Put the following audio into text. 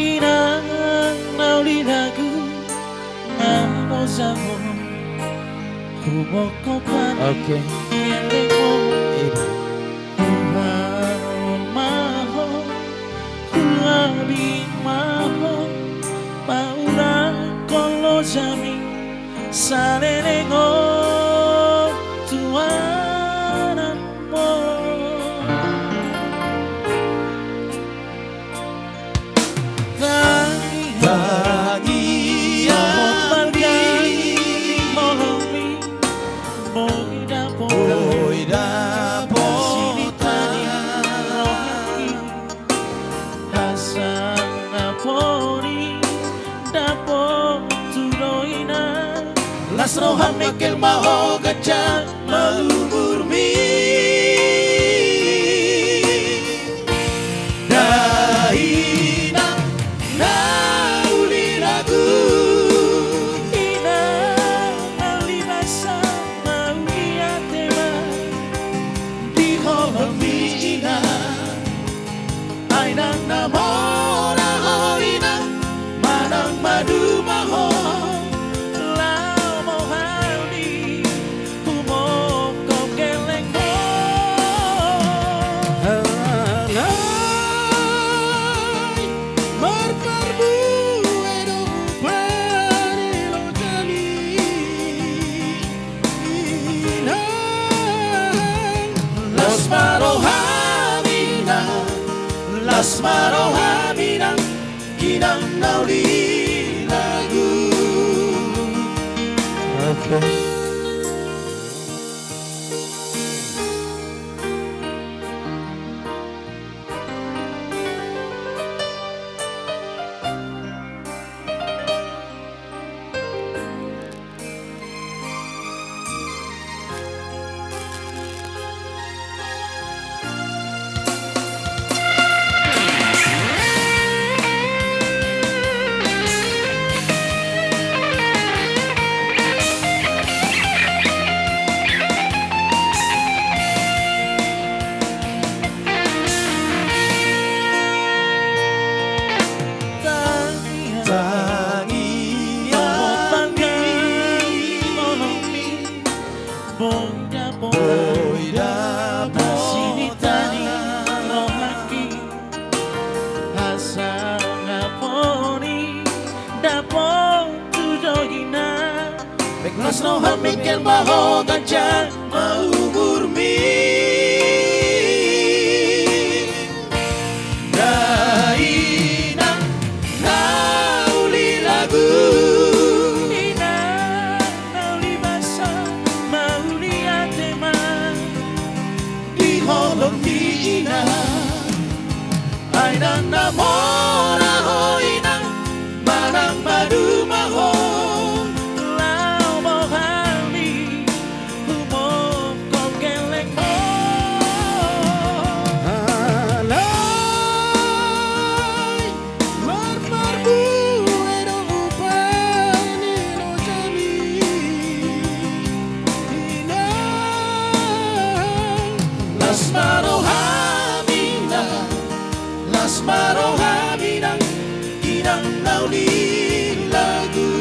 Inang naulinagu ngamo samo humokopan yeleko maho hulabi maho paura kolo jami salengo tuan mo. Las rojas me que el maho gacha malumur mi Daina nauli lagu Ina nauli basa nauli atema Di holomina Aina namora hoina Manang madu maho Las marohaminan kinang nauli lagu. Las rojas me que el bajo gacha maumur mi Daina nauli lagu Ina nauli basa mauli atema Di holomina Aina namora hoina Manang madu maho Las marohaminan kinang nauli lagu.